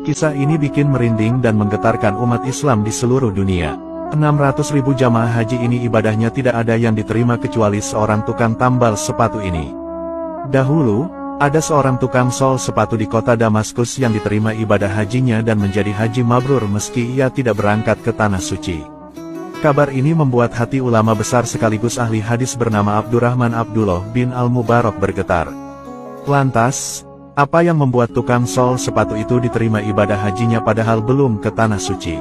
Kisah ini bikin merinding dan menggetarkan umat Islam di seluruh dunia. 600.000 jamaah haji ini ibadahnya tidak ada yang diterima kecuali seorang tukang tambal sepatu ini. Dahulu, ada seorang tukang sol sepatu di kota Damaskus yang diterima ibadah hajinya dan menjadi haji mabrur meski ia tidak berangkat ke Tanah Suci. Kabar ini membuat hati ulama besar sekaligus ahli hadis bernama Abdurrahman Abdullah bin Al-Mubarak bergetar. Lantas, apa yang membuat tukang sol sepatu itu diterima ibadah hajinya padahal belum ke Tanah Suci?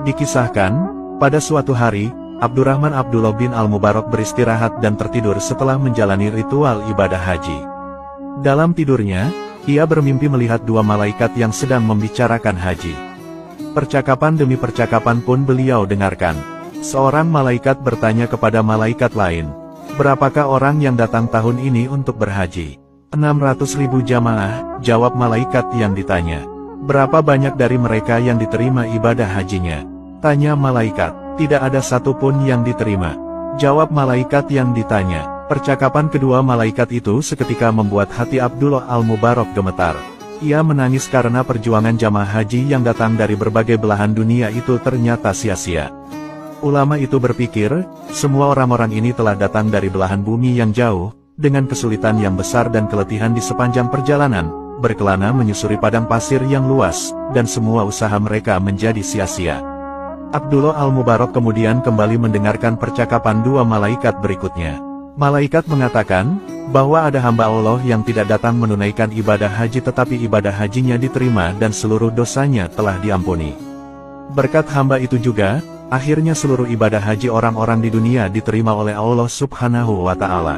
Dikisahkan, pada suatu hari, Abdurrahman Abdullah bin Al-Mubarak beristirahat dan tertidur setelah menjalani ritual ibadah haji. Dalam tidurnya, ia bermimpi melihat dua malaikat yang sedang membicarakan haji. Percakapan demi percakapan pun beliau dengarkan. Seorang malaikat bertanya kepada malaikat lain, "Berapakah orang yang datang tahun ini untuk berhaji?" 600.000 jamaah, jawab malaikat yang ditanya. "Berapa banyak dari mereka yang diterima ibadah hajinya?" tanya malaikat. "Tidak ada satupun yang diterima," jawab malaikat yang ditanya. Percakapan kedua malaikat itu seketika membuat hati Abdullah Al-Mubarak gemetar. Ia menangis karena perjuangan jamaah haji yang datang dari berbagai belahan dunia itu ternyata sia-sia. Ulama itu berpikir, semua orang-orang ini telah datang dari belahan bumi yang jauh, dengan kesulitan yang besar dan keletihan di sepanjang perjalanan, berkelana menyusuri padang pasir yang luas, dan semua usaha mereka menjadi sia-sia. Abdullah Al-Mubarak kemudian kembali mendengarkan percakapan dua malaikat berikutnya. Malaikat mengatakan, bahwa ada hamba Allah yang tidak datang menunaikan ibadah haji tetapi ibadah hajinya diterima dan seluruh dosanya telah diampuni. Berkat hamba itu juga, akhirnya seluruh ibadah haji orang-orang di dunia diterima oleh Allah Subhanahu wa Ta'ala.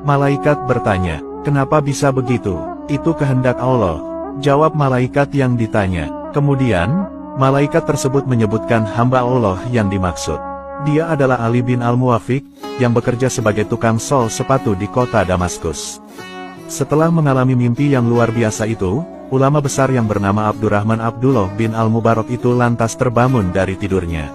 Malaikat bertanya, "Kenapa bisa begitu?" "Itu kehendak Allah," jawab malaikat yang ditanya. Kemudian, malaikat tersebut menyebutkan hamba Allah yang dimaksud. Dia adalah Ali bin Al-Muwafiq, yang bekerja sebagai tukang sol sepatu di kota Damaskus. Setelah mengalami mimpi yang luar biasa itu, ulama besar yang bernama Abdurrahman Abdullah bin Al-Mubarak itu lantas terbangun dari tidurnya.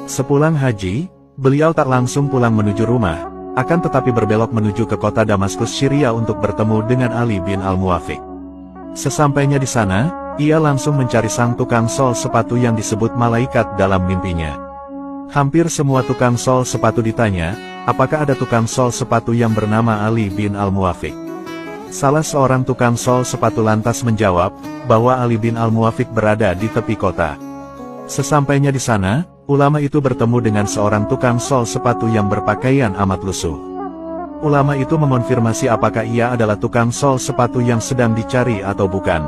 Sepulang haji, beliau tak langsung pulang menuju rumah, akan tetapi berbelok menuju ke kota Damaskus Syria untuk bertemu dengan Ali bin Al-Muwafiq. Sesampainya di sana, ia langsung mencari sang tukang sol sepatu yang disebut malaikat dalam mimpinya. Hampir semua tukang sol sepatu ditanya, apakah ada tukang sol sepatu yang bernama Ali bin Al-Muwafiq. Salah seorang tukang sol sepatu lantas menjawab, bahwa Ali bin Al-Muwafiq berada di tepi kota. Sesampainya di sana, ulama itu bertemu dengan seorang tukang sol sepatu yang berpakaian amat lusuh. Ulama itu mengonfirmasi apakah ia adalah tukang sol sepatu yang sedang dicari atau bukan.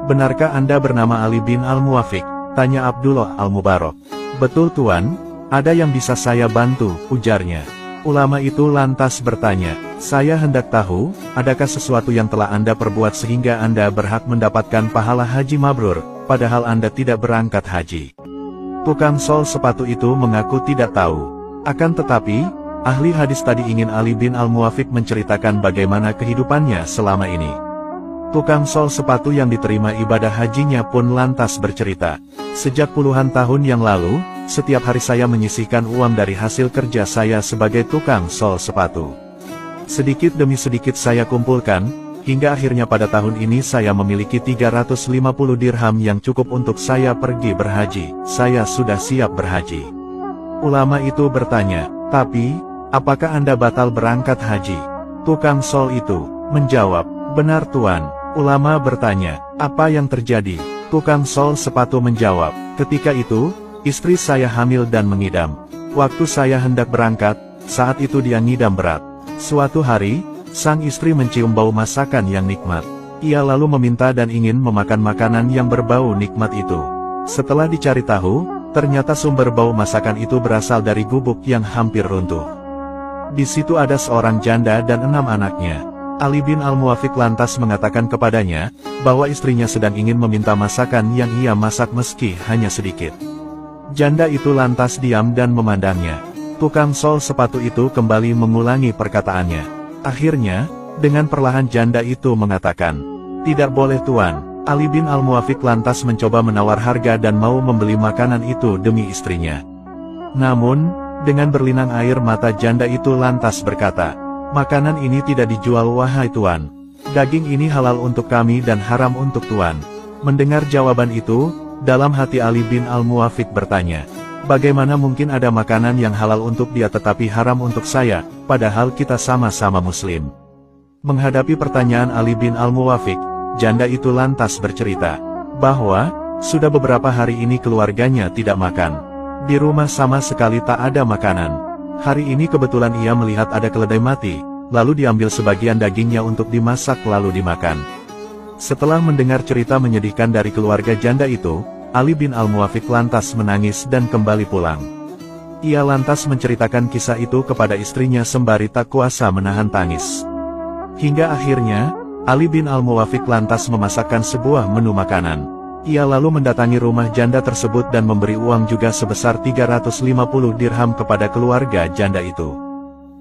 "Benarkah Anda bernama Ali bin Al-Muwafiq?" tanya Abdullah Al-Mubarak. "Betul Tuan, ada yang bisa saya bantu," ujarnya. Ulama itu lantas bertanya, "Saya hendak tahu, adakah sesuatu yang telah Anda perbuat sehingga Anda berhak mendapatkan pahala haji mabrur, padahal Anda tidak berangkat haji?" Tukang sol sepatu itu mengaku tidak tahu. Akan tetapi, ahli hadis tadi ingin Ali bin Al-Muwafiq menceritakan bagaimana kehidupannya selama ini. Tukang sol sepatu yang diterima ibadah hajinya pun lantas bercerita, "Sejak puluhan tahun yang lalu, setiap hari saya menyisihkan uang dari hasil kerja saya sebagai tukang sol sepatu. Sedikit demi sedikit saya kumpulkan, hingga akhirnya pada tahun ini saya memiliki 350 dirham yang cukup untuk saya pergi berhaji. Saya sudah siap berhaji." Ulama itu bertanya, "Tapi, apakah Anda batal berangkat haji?" Tukang sol itu menjawab, "Benar Tuan." Ulama bertanya, "Apa yang terjadi?" Tukang sol sepatu menjawab, "Ketika itu, istri saya hamil dan mengidam. Waktu saya hendak berangkat, saat itu dia ngidam berat. Suatu hari, sang istri mencium bau masakan yang nikmat. Ia lalu meminta dan ingin memakan makanan yang berbau nikmat itu. Setelah dicari tahu, ternyata sumber bau masakan itu berasal dari gubuk yang hampir runtuh. Di situ ada seorang janda dan 6 anaknya. Ali bin Al-Muwafiq lantas mengatakan kepadanya, bahwa istrinya sedang ingin meminta masakan yang ia masak meski hanya sedikit. Janda itu lantas diam dan memandangnya. Tukang sol sepatu itu kembali mengulangi perkataannya. Akhirnya, dengan perlahan janda itu mengatakan, "Tidak boleh Tuan." Ali bin Al-Muwafiq lantas mencoba menawar harga dan mau membeli makanan itu demi istrinya. Namun, dengan berlinang air mata janda itu lantas berkata, "Makanan ini tidak dijual wahai Tuan. Daging ini halal untuk kami dan haram untuk Tuan." Mendengar jawaban itu, dalam hati Ali bin Al-Muwafiq bertanya, bagaimana mungkin ada makanan yang halal untuk dia tetapi haram untuk saya, padahal kita sama-sama muslim? Menghadapi pertanyaan Ali bin Al-Muwafiq, janda itu lantas bercerita, bahwa, sudah beberapa hari ini keluarganya tidak makan. Di rumah sama sekali tak ada makanan. Hari ini kebetulan ia melihat ada keledai mati, lalu diambil sebagian dagingnya untuk dimasak lalu dimakan. Setelah mendengar cerita menyedihkan dari keluarga janda itu, Ali bin Al-Muwafiq lantas menangis dan kembali pulang. Ia lantas menceritakan kisah itu kepada istrinya sembari tak kuasa menahan tangis. Hingga akhirnya, Ali bin Al-Muwafiq lantas memasakkan sebuah menu makanan. Ia lalu mendatangi rumah janda tersebut dan memberi uang juga sebesar 350 dirham kepada keluarga janda itu.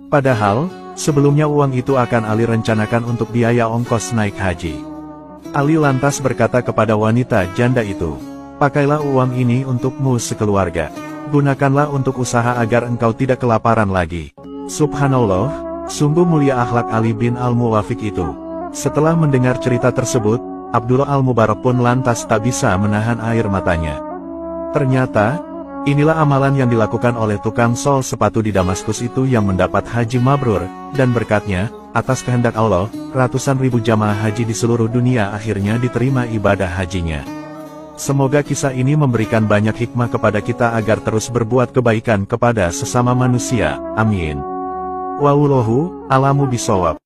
Padahal, sebelumnya uang itu akan Ali rencanakan untuk biaya ongkos naik haji. Ali lantas berkata kepada wanita janda itu, pakailah uang ini untukmu sekeluarga. Gunakanlah untuk usaha agar engkau tidak kelaparan lagi. Subhanallah, sungguh mulia akhlak Ali bin Al-Muwafiq itu. Setelah mendengar cerita tersebut, Abdullah Al-Mubarak pun lantas tak bisa menahan air matanya. Ternyata, inilah amalan yang dilakukan oleh tukang sol sepatu di Damaskus itu yang mendapat haji mabrur, dan berkatnya, atas kehendak Allah, ratusan ribu jamaah haji di seluruh dunia akhirnya diterima ibadah hajinya. Semoga kisah ini memberikan banyak hikmah kepada kita agar terus berbuat kebaikan kepada sesama manusia. Amin. Wallahu a'lamu bishawab.